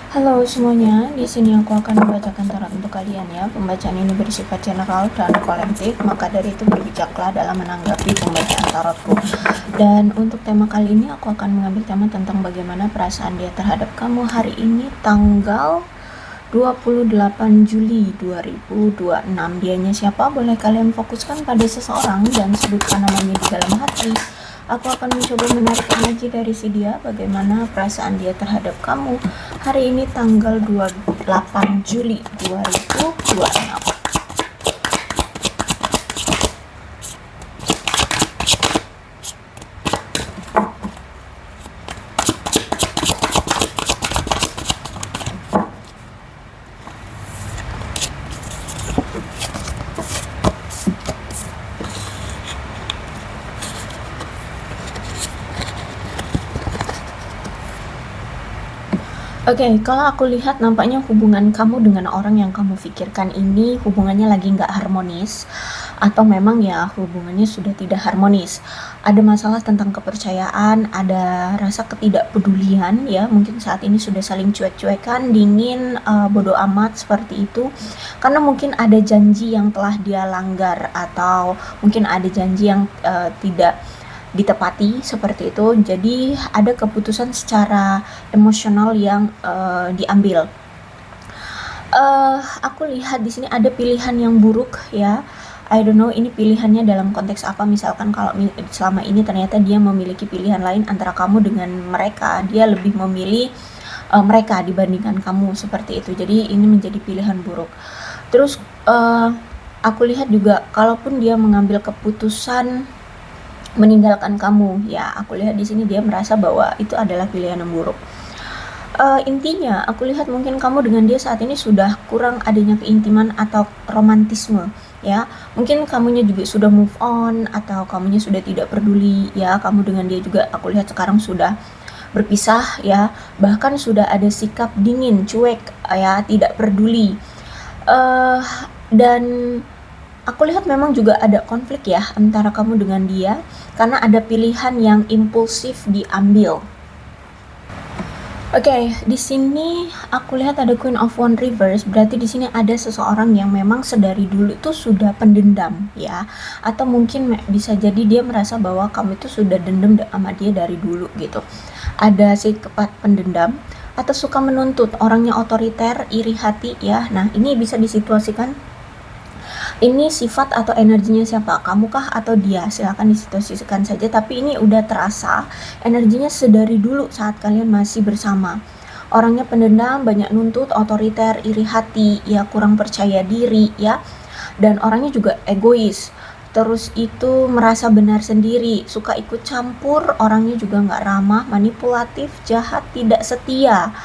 Halo semuanya, di sini aku akan membacakan tarot untuk kalian ya. Pembacaan ini bersifat general dan kolektif, maka dari itu berbijaklah dalam menanggapi pembacaan tarotku. Dan untuk tema kali ini aku akan mengambil tema tentang bagaimana perasaan dia terhadap kamu hari ini tanggal 28 Juli 2026. Dianya siapa? Boleh kalian fokuskan pada seseorang dan sebutkan namanya di dalam hati. Aku akan mencoba menarik energi dari si dia, bagaimana perasaan dia terhadap kamu hari ini tanggal 28 Juli 2026. Oke, kalau aku lihat nampaknya hubungan kamu dengan orang yang kamu pikirkan ini hubungannya lagi nggak harmonis, atau memang ya hubungannya sudah tidak harmonis. Ada masalah tentang kepercayaan, ada rasa ketidakpedulian ya, mungkin saat ini sudah saling cuek-cuekan, dingin, bodoh amat seperti itu. Karena mungkin ada janji yang telah dia langgar, atau mungkin ada janji yang tidak ditepati seperti itu. Jadi ada keputusan secara emosional yang diambil. Aku lihat di sini ada pilihan yang buruk ya. I don't know ini pilihannya dalam konteks apa. Misalkan kalau selama ini ternyata dia memiliki pilihan lain antara kamu dengan mereka, dia lebih memilih mereka dibandingkan kamu seperti itu. Jadi ini menjadi pilihan buruk. Terus aku lihat juga kalaupun dia mengambil keputusan meninggalkan kamu, ya aku lihat di sini dia merasa bahwa itu adalah pilihan yang buruk. Intinya aku lihat mungkin kamu dengan dia saat ini sudah kurang adanya keintiman atau romantisme ya. Mungkin kamunya juga sudah move on, atau kamunya sudah tidak peduli ya. Kamu dengan dia juga aku lihat sekarang sudah berpisah ya. Bahkan sudah ada sikap dingin, cuek ya, tidak peduli. Dan aku lihat memang juga ada konflik ya antara kamu dengan dia, karena ada pilihan yang impulsif diambil. Oke, di sini aku lihat ada Queen of One reverse, berarti di sini ada seseorang yang memang sedari dulu itu sudah pendendam ya, atau mungkin bisa jadi dia merasa bahwa kamu itu sudah dendam sama dia dari dulu gitu. Ada sikap pendendam atau suka menuntut, orangnya otoriter, iri hati ya. Nah, ini bisa disituasikan ini sifat atau energinya siapa? Kamu kah atau dia? Silakan disituasikan saja, tapi ini udah terasa energinya sedari dulu saat kalian masih bersama. Orangnya pendendam, banyak nuntut, otoriter, iri hati, ya kurang percaya diri ya. Dan orangnya juga egois. Terus itu merasa benar sendiri, suka ikut campur, orangnya juga nggak ramah, manipulatif, jahat, tidak setia,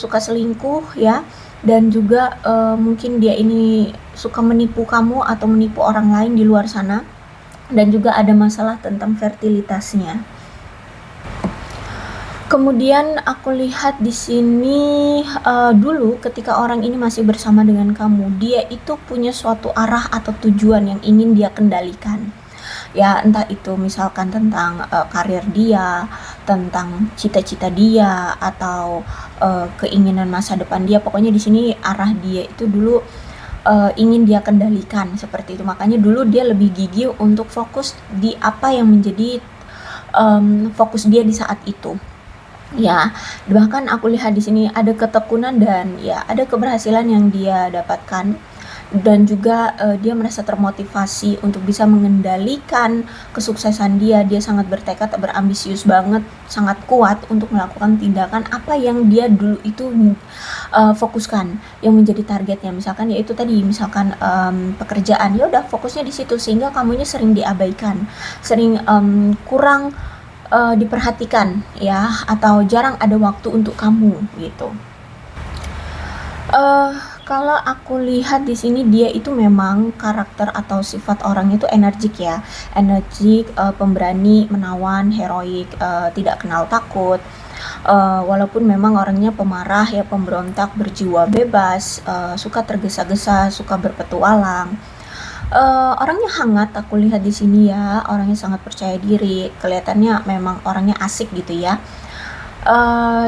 suka selingkuh ya. Dan juga mungkin dia ini suka menipu kamu atau menipu orang lain di luar sana. Dan juga ada masalah tentang fertilitasnya. Kemudian aku lihat di sini dulu ketika orang ini masih bersama dengan kamu, dia itu punya suatu arah atau tujuan yang ingin dia kendalikan. Ya entah itu misalkan tentang karir dia, tentang cita-cita dia, atau keinginan masa depan dia. Pokoknya di sini arah dia itu dulu ingin dia kendalikan seperti itu. Makanya dulu dia lebih gigih untuk fokus di apa yang menjadi fokus dia di saat itu. Ya, bahkan aku lihat di sini ada ketekunan dan ya ada keberhasilan yang dia dapatkan, dan juga dia merasa termotivasi untuk bisa mengendalikan kesuksesan dia. Dia sangat bertekad, berambisius banget, sangat kuat untuk melakukan tindakan apa yang dia dulu itu fokuskan, yang menjadi targetnya. Misalkan yaitu tadi, misalkan pekerjaan, ya udah fokusnya di situ, sehingga kamunya sering diabaikan, sering kurang diperhatikan ya, atau jarang ada waktu untuk kamu gitu. Kalau aku lihat di sini dia itu memang karakter atau sifat orangnya itu energik ya, energik, pemberani, menawan, heroik, tidak kenal takut. Walaupun memang orangnya pemarah ya, pemberontak, berjiwa bebas, suka tergesa-gesa, suka berpetualang. Orangnya hangat aku lihat di sini ya, orangnya sangat percaya diri, kelihatannya memang orangnya asik gitu ya.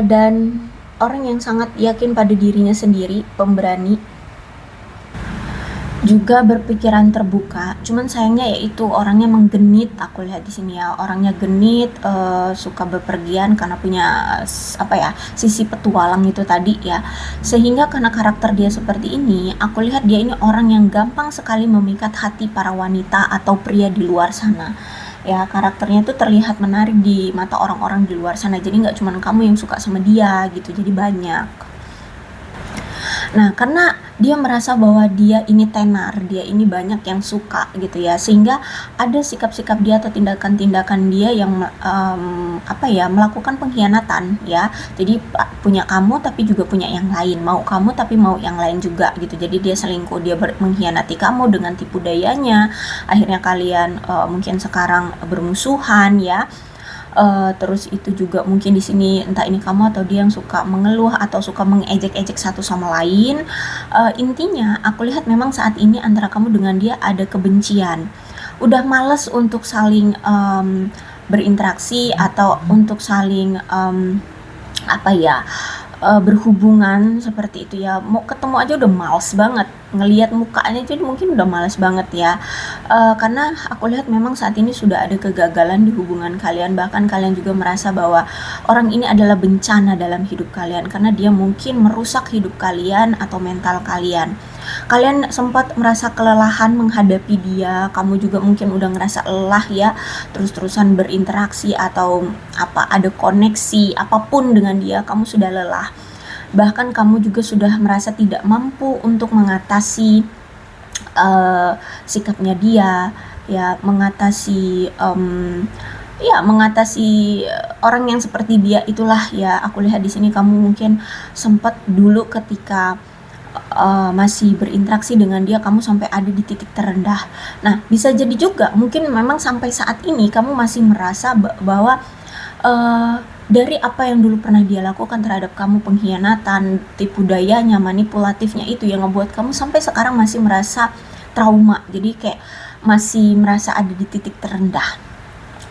Dan orang yang sangat yakin pada dirinya sendiri, pemberani, juga berpikiran terbuka. Cuman sayangnya yaitu orangnya menggenit, aku lihat di sini ya, orangnya genit, suka bepergian karena punya apa ya, sisi petualang itu tadi ya. Sehingga karena karakter dia seperti ini, aku lihat dia ini orang yang gampang sekali memikat hati para wanita atau pria di luar sana. Ya, karakternya itu terlihat menarik di mata orang-orang di luar sana. Jadi nggak cuma kamu yang suka sama dia gitu, jadi banyak. Nah, karena dia merasa bahwa dia ini tenar, dia ini banyak yang suka gitu ya, sehingga ada sikap-sikap dia atau tindakan-tindakan dia yang apa ya, melakukan pengkhianatan ya. Jadi punya kamu tapi juga punya yang lain, mau kamu tapi mau yang lain juga gitu. Jadi dia selingkuh, dia mengkhianati kamu dengan tipu dayanya. Akhirnya kalian mungkin sekarang bermusuhan ya. Terus itu juga mungkin di sini entah ini kamu atau dia yang suka mengeluh atau suka mengejek-ejek satu sama lain. Intinya aku lihat memang saat ini antara kamu dengan dia ada kebencian. Udah males untuk saling berinteraksi atau untuk saling apa ya, berhubungan seperti itu ya. Mau ketemu aja udah males banget, ngelihat mukanya jadi mungkin udah males banget ya. Karena aku lihat memang saat ini sudah ada kegagalan di hubungan kalian, bahkan kalian juga merasa bahwa orang ini adalah bencana dalam hidup kalian karena dia mungkin merusak hidup kalian atau mental kalian. Kalian sempat merasa kelelahan menghadapi dia, kamu juga mungkin udah ngerasa lelah ya, terus-terusan berinteraksi atau apa, ada koneksi apapun dengan dia, kamu sudah lelah. Bahkan kamu juga sudah merasa tidak mampu untuk mengatasi sikapnya dia, ya mengatasi ya mengatasi orang yang seperti dia itulah ya. Aku lihat di sini kamu mungkin sempat dulu ketika masih berinteraksi dengan dia, kamu sampai ada di titik terendah. Nah, bisa jadi juga mungkin memang sampai saat ini kamu masih merasa bahwa dari apa yang dulu pernah dia lakukan terhadap kamu, pengkhianatan, tipu dayanya, manipulatifnya itu yang ngebuat kamu sampai sekarang masih merasa trauma. Jadi kayak masih merasa ada di titik terendah.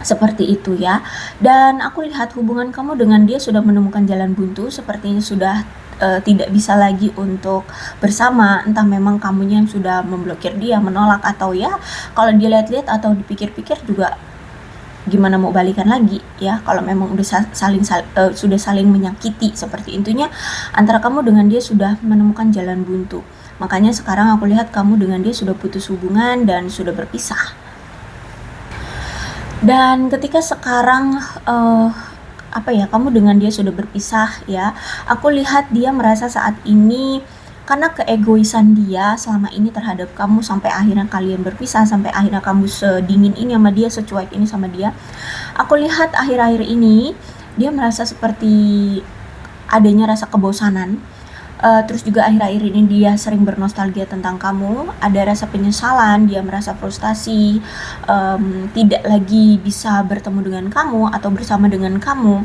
Seperti itu ya. Dan aku lihat hubungan kamu dengan dia sudah menemukan jalan buntu, sepertinya sudah tidak bisa lagi untuk bersama. Entah memang kamunya yang sudah memblokir dia, menolak, atau ya kalau dilihat-lihat atau dipikir-pikir juga gimana mau balikan lagi ya kalau memang udah sudah saling menyakiti. Seperti intinya antara kamu dengan dia sudah menemukan jalan buntu. Makanya sekarang aku lihat kamu dengan dia sudah putus hubungan dan sudah berpisah. Dan ketika sekarang apa ya, kamu dengan dia sudah berpisah ya, aku lihat dia merasa saat ini karena keegoisan dia selama ini terhadap kamu sampai akhirnya kalian berpisah, sampai akhirnya kamu sedingin ini sama dia, secuek ini sama dia. Aku lihat akhir-akhir ini dia merasa seperti adanya rasa kebosanan. Terus juga akhir-akhir ini dia sering bernostalgia tentang kamu, ada rasa penyesalan, dia merasa frustasi, tidak lagi bisa bertemu dengan kamu atau bersama dengan kamu,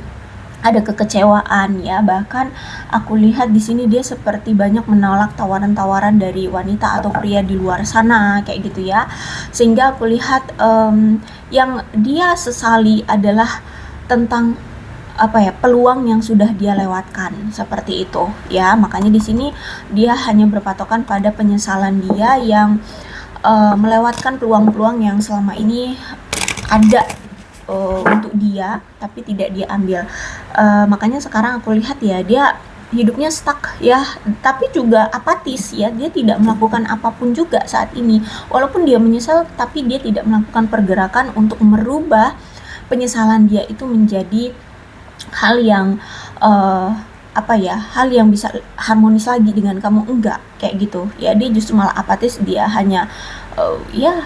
ada kekecewaan ya. Bahkan aku lihat di sini dia seperti banyak menolak tawaran-tawaran dari wanita atau pria di luar sana kayak gitu ya. Sehingga aku lihat yang dia sesali adalah tentang apa ya, peluang yang sudah dia lewatkan seperti itu ya. Makanya di sini dia hanya berpatokan pada penyesalan dia yang melewatkan peluang-peluang yang selama ini ada untuk dia tapi tidak dia ambil. Makanya sekarang aku lihat ya dia hidupnya stuck ya, tapi juga apatis ya, dia tidak melakukan apapun juga saat ini. Walaupun dia menyesal tapi dia tidak melakukan pergerakan untuk merubah penyesalan dia itu menjadi hal yang apa ya, hal yang bisa harmonis lagi dengan kamu, enggak kayak gitu ya. Dia justru malah apatis, dia hanya ya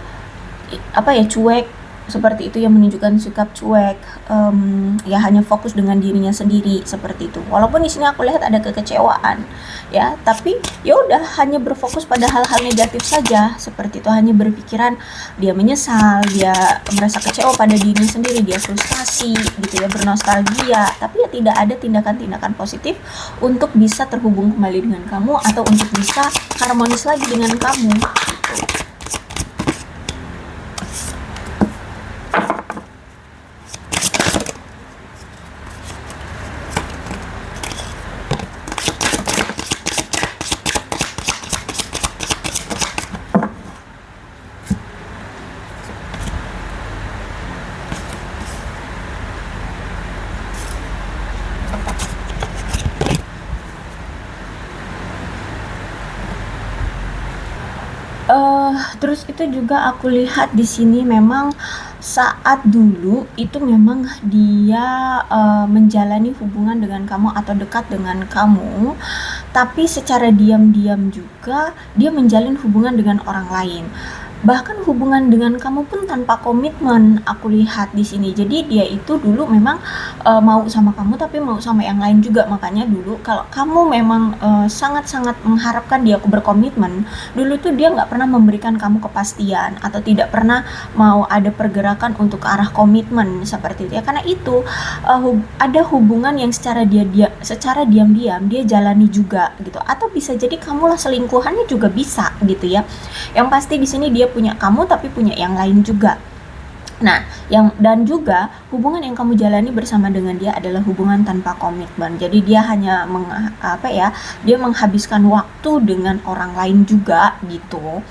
apa ya, cuek seperti itu, yang menunjukkan sikap cuek, ya hanya fokus dengan dirinya sendiri seperti itu. Walaupun di sini aku lihat ada kekecewaan ya, tapi ya udah hanya berfokus pada hal-hal negatif saja seperti itu, hanya berpikiran dia menyesal, dia merasa kecewa pada dirinya sendiri, dia frustasi gitu ya, bernostalgia, tapi ya tidak ada tindakan-tindakan positif untuk bisa terhubung kembali dengan kamu atau untuk bisa harmonis lagi dengan kamu. Terus itu juga aku lihat di sini memang saat dulu itu memang dia, menjalani hubungan dengan kamu atau dekat dengan kamu, tapi secara diam-diam juga dia menjalin hubungan dengan orang lain. Bahkan hubungan dengan kamu pun tanpa komitmen aku lihat di sini. Jadi dia itu dulu memang, mau sama kamu tapi mau sama yang lain juga. Makanya dulu kalau kamu memang, sangat-sangat mengharapkan dia berkomitmen, dulu tuh dia nggak pernah memberikan kamu kepastian atau tidak pernah mau ada pergerakan untuk ke arah komitmen seperti itu ya. Karena itu, ada hubungan yang secara diam-diam dia jalani juga gitu. Atau bisa jadi kamulah selingkuhannya juga bisa gitu ya. Yang pasti di sini dia punya kamu tapi punya yang lain juga. Nah, dan juga hubungan yang kamu jalani bersama dengan dia adalah hubungan tanpa komitmen. Jadi dia hanya dia menghabiskan waktu dengan orang lain juga gitu.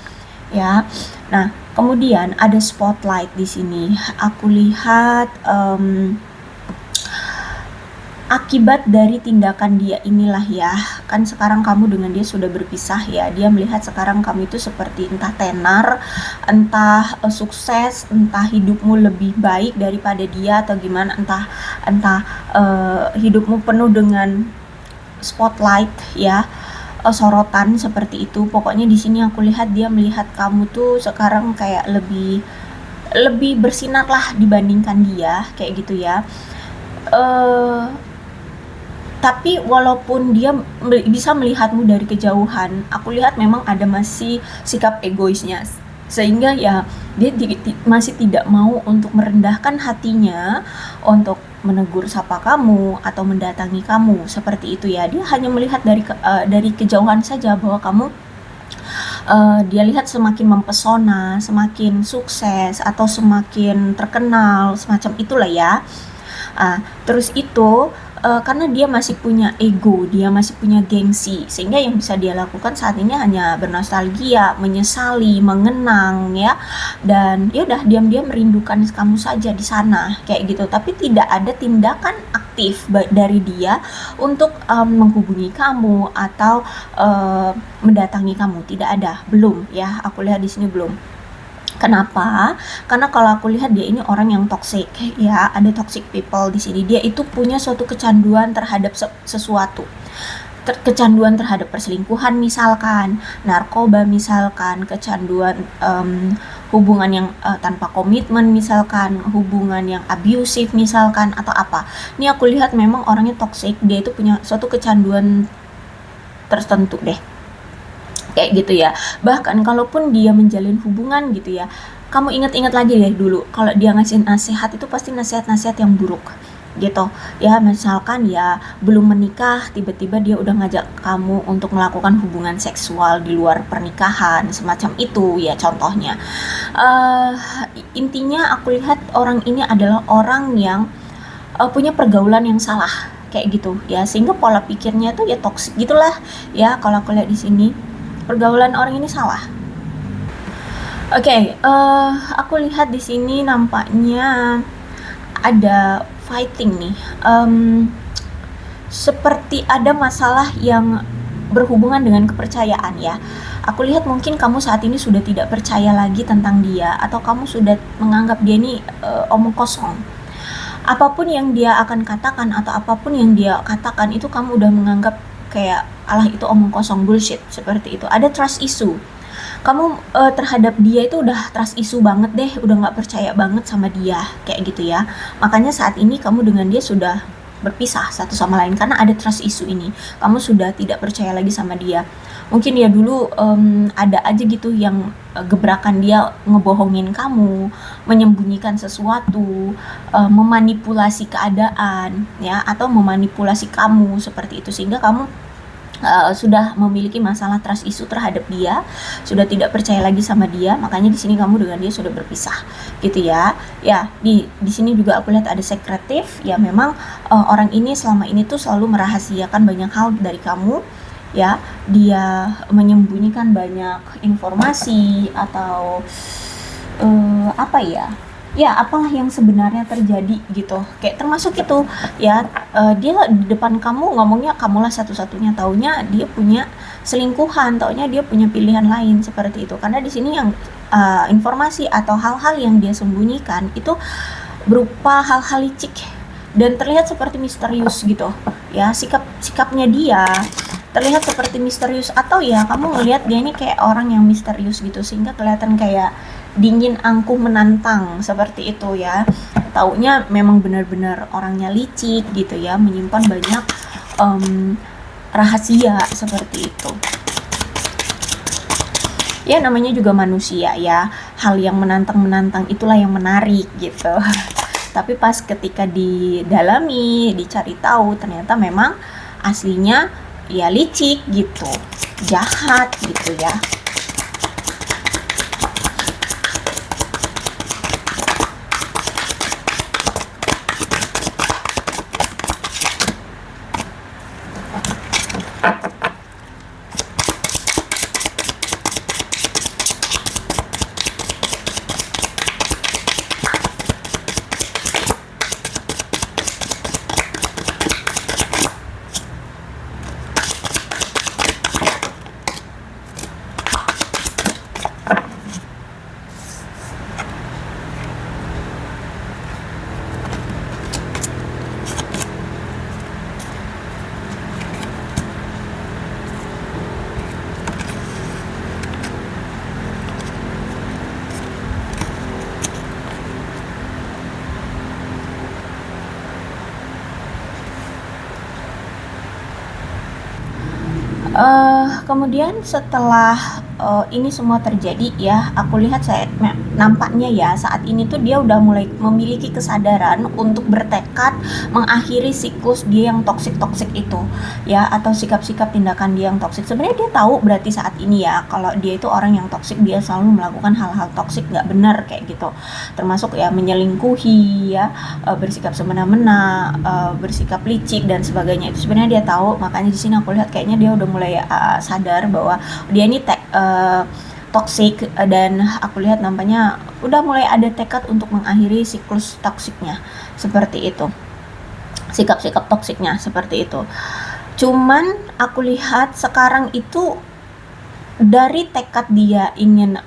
Ya. Nah, kemudian ada spotlight di sini. Aku lihat akibat dari tindakan dia inilah ya, kan sekarang kamu dengan dia sudah berpisah ya, dia melihat sekarang kamu itu seperti entah tenar, entah sukses, entah hidupmu lebih baik daripada dia atau gimana, entah hidupmu penuh dengan spotlight ya, sorotan seperti itu. Pokoknya di sini aku lihat dia melihat kamu tuh sekarang kayak lebih lebih bersinar lah dibandingkan dia kayak gitu ya. eh tapi walaupun dia bisa melihatmu dari kejauhan, aku lihat memang ada masih sikap egoisnya. Sehingga ya dia masih tidak mau untuk merendahkan hatinya untuk menegur sapa kamu atau mendatangi kamu seperti itu ya. Dia hanya melihat dari kejauhan saja bahwa kamu, dia lihat semakin mempesona, semakin sukses atau semakin terkenal semacam itulah ya. Terus itu, karena dia masih punya ego, dia masih punya gengsi, sehingga yang bisa dia lakukan saat ini hanya bernostalgia, menyesali, mengenang ya, dan ya udah diam-diam merindukan kamu saja di sana kayak gitu. Tapi tidak ada tindakan aktif dari dia untuk menghubungi kamu atau mendatangi kamu, tidak ada, belum ya. Aku lihat di sini belum. Kenapa? Karena kalau aku lihat dia ini orang yang toxic ya, ada toxic people di sini. Dia itu punya suatu kecanduan terhadap sesuatu. Kecanduan terhadap perselingkuhan misalkan, narkoba misalkan, kecanduan hubungan yang tanpa komitmen misalkan, hubungan yang abusive misalkan atau apa. Ini aku lihat memang orangnya toxic, dia itu punya suatu kecanduan tertentu deh kayak gitu ya. Bahkan kalaupun dia menjalin hubungan gitu ya, kamu ingat-ingat lagi deh dulu kalau dia ngasih nasihat itu pasti nasihat-nasihat yang buruk gitu ya. Misalkan ya belum menikah tiba-tiba dia udah ngajak kamu untuk melakukan hubungan seksual di luar pernikahan semacam itu ya contohnya. Intinya aku lihat orang ini adalah orang yang punya pergaulan yang salah kayak gitu ya, sehingga pola pikirnya tuh ya toksik gitulah ya. Kalau aku lihat di sini pergaulan orang ini salah. Oke, aku lihat di sini nampaknya ada fighting nih. Seperti ada masalah yang berhubungan dengan kepercayaan ya. Aku lihat mungkin kamu saat ini sudah tidak percaya lagi tentang dia, atau kamu sudah menganggap dia ini omong kosong. Apapun yang dia akan katakan atau apapun yang dia katakan itu kamu udah menganggap kayak alah itu omong kosong, bullshit seperti itu. Ada trust issue. Kamu terhadap dia itu udah trust issue banget deh, udah nggak percaya banget sama dia kayak gitu ya. Makanya saat ini kamu dengan dia sudah berpisah satu sama lain karena ada trust issue ini. Kamu sudah tidak percaya lagi sama dia. Mungkin ya dulu ada aja gitu yang gebrakan dia ngebohongin kamu, menyembunyikan sesuatu, memanipulasi keadaan ya, atau memanipulasi kamu seperti itu, sehingga kamu sudah memiliki masalah trust issue terhadap dia, sudah tidak percaya lagi sama dia. Makanya di sini kamu dengan dia sudah berpisah gitu ya. Ya, di sini juga aku lihat ada sekretif ya. Memang orang ini selama ini tuh selalu merahasiakan banyak hal dari kamu ya. Dia menyembunyikan banyak informasi atau apa ya, ya apalah yang sebenarnya terjadi gitu, kayak termasuk itu ya, dia di depan kamu ngomongnya kamulah satu-satunya, taunya dia punya selingkuhan, taunya dia punya pilihan lain seperti itu. Karena di sini yang informasi atau hal-hal yang dia sembunyikan itu berupa hal-hal licik dan terlihat seperti misterius gitu ya, sikapnya dia terlihat seperti misterius, atau ya kamu ngelihat dia ini kayak orang yang misterius gitu sehingga kelihatan kayak dingin angkuh menantang seperti itu ya. Taunya memang benar-benar orangnya licik gitu ya, menyimpan banyak um, rahasia seperti itu. Ya namanya juga manusia ya, hal yang menantang-menantang itulah yang menarik gitu. Tapi pas ketika didalami, dicari tahu, ternyata memang aslinya ya licik gitu, jahat gitu ya. Kemudian setelah ini semua terjadi ya, aku lihat nampaknya ya saat ini tuh dia udah mulai memiliki kesadaran untuk bertekad mengakhiri siklus dia yang toksik-toksik itu ya, atau sikap-sikap tindakan dia yang toksik. Sebenarnya dia tahu berarti saat ini ya kalau dia itu orang yang toksik, dia selalu melakukan hal-hal toksik nggak benar kayak gitu, termasuk ya menyelingkuhi ya, bersikap semena-mena, bersikap licik dan sebagainya. Itu sebenarnya dia tahu, makanya di sini aku lihat kayaknya dia udah mulai sadar bahwa dia ini toxic, dan aku lihat nampaknya udah mulai ada tekad untuk mengakhiri siklus toksiknya seperti itu, sikap-sikap toksiknya seperti itu. Cuman aku lihat sekarang itu dari tekad dia ingin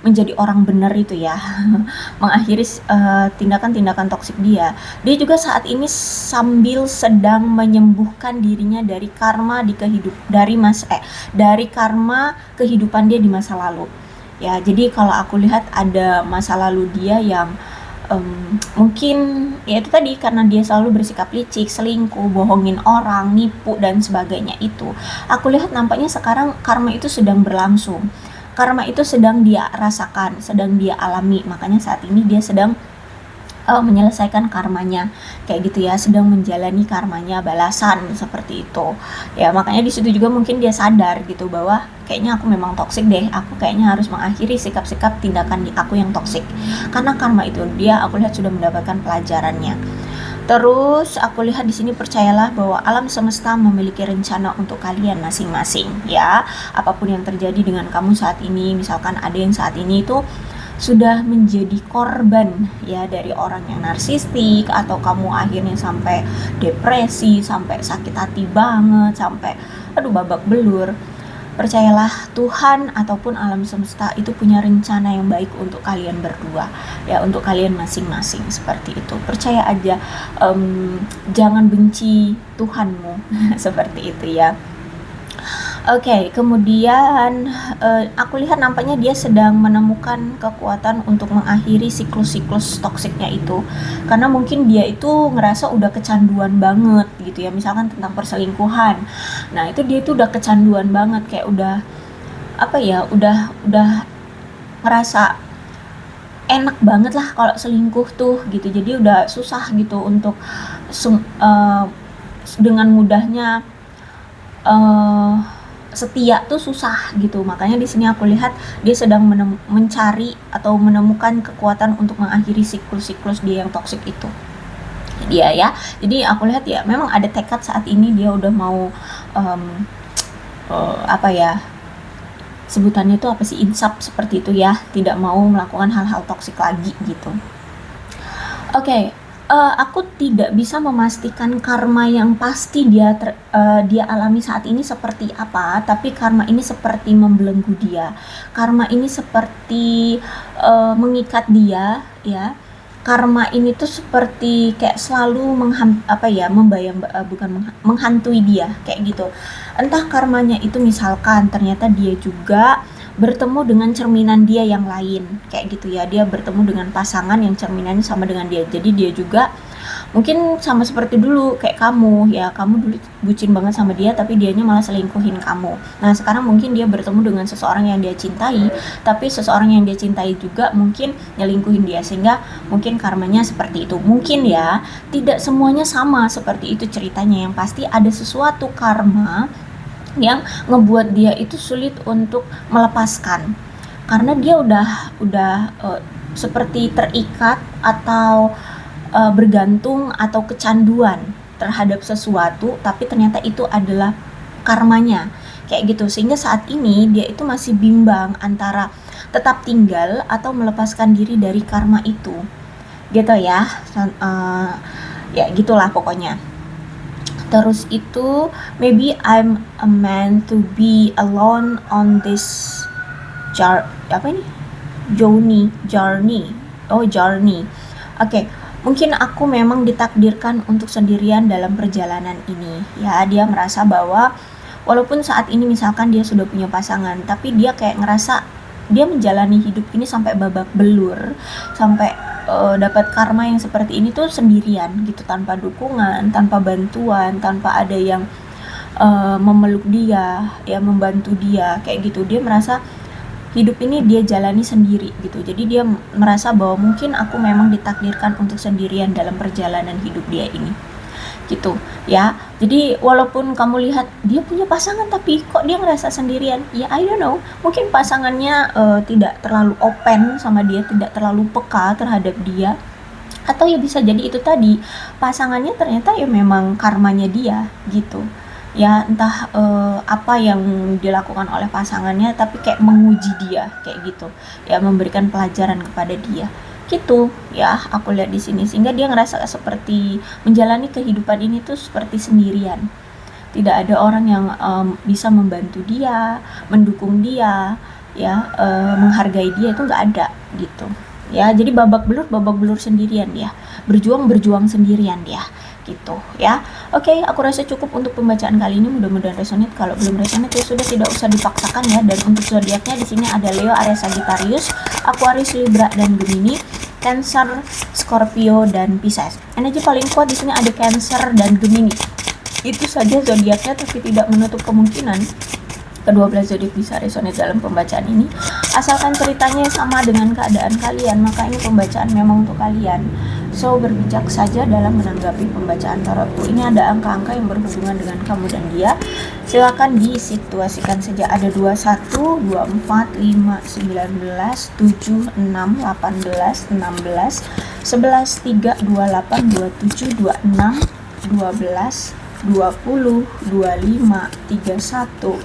menjadi orang benar itu ya, mengakhiri tindakan-tindakan toksik dia. Dia juga saat ini sambil sedang menyembuhkan dirinya dari karma dari karma kehidupan dia di masa lalu. Ya, jadi kalau aku lihat ada masa lalu dia yang mungkin ya itu tadi, karena dia selalu bersikap licik, selingkuh, bohongin orang, nipu dan sebagainya itu. Aku lihat nampaknya sekarang karma itu sedang berlangsung. Karma itu sedang dia rasakan, sedang dia alami. Makanya saat ini dia sedang menyelesaikan karmanya kayak gitu ya, sedang menjalani karmanya, balasan seperti itu ya. Makanya di situ juga mungkin dia sadar gitu bahwa kayaknya aku memang toksik deh, aku kayaknya harus mengakhiri sikap-sikap tindakan di aku yang toksik, karena karma itu dia, aku lihat sudah mendapatkan pelajarannya. Terus aku lihat di sini, percayalah bahwa alam semesta memiliki rencana untuk kalian masing-masing ya. Apapun yang terjadi dengan kamu saat ini, misalkan ada yang saat ini itu sudah menjadi korban ya dari orang yang narsistik, atau kamu akhirnya sampai depresi, sampai sakit hati banget, sampai aduh babak belur. Percayalah, Tuhan ataupun alam semesta itu punya rencana yang baik untuk kalian berdua ya, untuk kalian masing-masing seperti itu. Percaya aja, jangan benci Tuhanmu seperti itu ya. Oke, kemudian aku lihat nampaknya dia sedang menemukan kekuatan untuk mengakhiri siklus-siklus toksiknya itu. Karena mungkin dia itu ngerasa udah kecanduan banget gitu ya, misalkan tentang perselingkuhan. Nah, itu dia itu udah kecanduan banget, kayak udah apa ya, udah ngerasa enak banget lah kalau selingkuh tuh gitu. Jadi udah susah gitu untuk dengan mudahnya uh, setia tuh susah gitu. Makanya di sini aku lihat dia sedang mencari atau menemukan kekuatan untuk mengakhiri siklus-siklus dia yang toksik itu. Dia ya. Jadi aku lihat ya memang ada tekad saat ini, dia udah mau um, apa ya, sebutannya itu apa sih, insaf seperti itu ya, tidak mau melakukan hal-hal toksik lagi gitu. Oke, aku tidak bisa memastikan karma yang pasti dia alami saat ini seperti apa, tapi karma ini seperti membelenggu dia. Karma ini seperti, mengikat dia, ya. Karma ini tuh seperti kayak selalu bukan menghantui dia, kayak gitu. Entah karmanya itu misalkan ternyata dia juga bertemu dengan cerminan dia yang lain, kayak gitu ya. Dia bertemu dengan pasangan yang cerminannya sama dengan dia, jadi dia juga mungkin sama seperti dulu kayak kamu ya, kamu dulu bucin banget sama dia tapi dianya malah selingkuhin kamu. Nah sekarang mungkin dia bertemu dengan seseorang yang dia cintai, tapi seseorang yang dia cintai juga mungkin nyelingkuhin dia, sehingga mungkin karmanya seperti itu. Mungkin ya, tidak semuanya sama seperti itu ceritanya, yang pasti ada sesuatu karma yang ngebuat dia itu sulit untuk melepaskan, karena dia udah seperti terikat atau bergantung atau kecanduan terhadap sesuatu, tapi ternyata itu adalah karmanya, kayak gitu. Sehingga saat ini dia itu masih bimbang antara tetap tinggal atau melepaskan diri dari karma itu, gitu ya. Ya gitulah pokoknya. Terus itu, maybe I'm a man to be alone on this journey. Oke, mungkin aku memang ditakdirkan untuk sendirian dalam perjalanan ini. Ya, dia merasa bahwa walaupun saat ini misalkan dia sudah punya pasangan, tapi dia kayak ngerasa dia menjalani hidup ini sampai babak belur, sampai dapat karma yang seperti ini tuh sendirian gitu, tanpa dukungan, tanpa bantuan, tanpa ada yang memeluk dia, ya membantu dia, kayak gitu. Dia merasa hidup ini dia jalani sendiri gitu. Jadi dia merasa bahwa mungkin aku memang ditakdirkan untuk sendirian dalam perjalanan hidup dia ini, gitu ya. Jadi walaupun kamu lihat dia punya pasangan tapi kok dia ngerasa sendirian, ya I don't know, mungkin pasangannya tidak terlalu open sama dia, tidak terlalu peka terhadap dia, atau ya bisa jadi itu tadi, pasangannya ternyata ya memang karmanya dia gitu ya. Entah apa yang dilakukan oleh pasangannya, tapi kayak menguji dia, kayak gitu ya, memberikan pelajaran kepada dia, gitu ya. Aku lihat di sini, sehingga dia ngerasa seperti menjalani kehidupan ini tuh seperti sendirian, tidak ada orang yang bisa membantu dia, mendukung dia, ya, menghargai dia, itu nggak ada gitu ya. Jadi babak belur sendirian ya, berjuang sendirian dia, gitu ya. Oke, aku rasa cukup untuk pembacaan kali ini, mudah-mudahan resonate. Kalau belum resonate ya sudah, tidak usah dipaksakan ya. Dan untuk zodiaknya di sini ada Leo, Aries, Sagittarius, Aquarius, Libra, dan Gemini, Cancer, Scorpio, dan Pisces. Energi paling kuat di sini ada Cancer dan Gemini. Itu saja zodiaknya, tapi tidak menutup kemungkinan ke-12 zodiak bisa resonate dalam pembacaan ini. Asalkan ceritanya sama dengan keadaan kalian, maka ini pembacaan memang untuk kalian. So, berbijak saja dalam menanggapi pembacaan tarotku. Ini ada angka-angka yang berhubungan dengan kamu dan dia. Silakan disituasikan saja. Ada 21, 24, 5, 19, 7, 6, 18, 16, 11, 3, 28, 27, 26, 12, 20, 25, 31,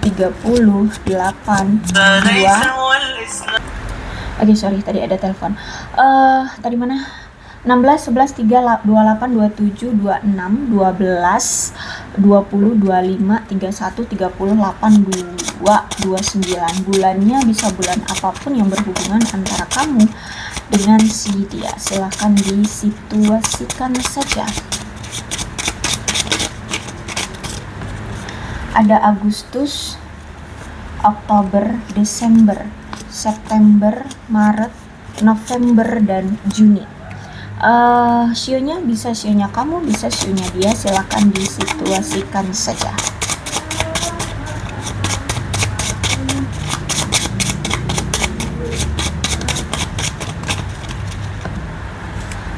38, 2. Oke, sorry, tadi ada telepon. Tadi mana? 16, 11, 3, 28, 27, 26, 12, 20, 25, 31, 38, 2, 29. Bulannya bisa bulan apapun yang berhubungan antara kamu dengan si dia. Silahkan disituasikan saja. Ada Agustus, Oktober, Desember, September, Maret, November, dan Juni. Sionya bisa sionya kamu, bisa sionya dia. Silakan disituasikan saja.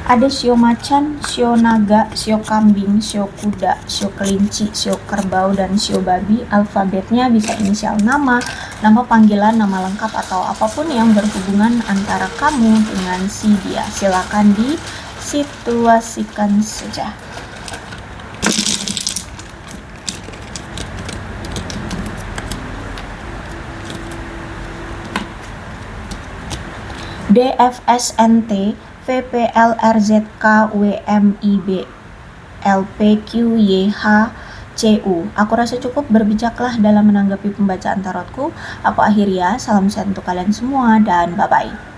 Ada sio macan, sio naga, sio kambing, sio kuda, sio kelinci, sio kerbau, dan sio babi. Alfabetnya bisa inisial nama, nama panggilan, nama lengkap, atau apapun yang berhubungan antara kamu dengan si dia. Silakan disituasikan saja. DFSNT VPLRZKWMIBLPQYHCU. Aku rasa cukup berbijaklah dalam menanggapi pembacaan tarotku. Aku akhiri ya. Salam sehat untuk kalian semua dan bye-bye.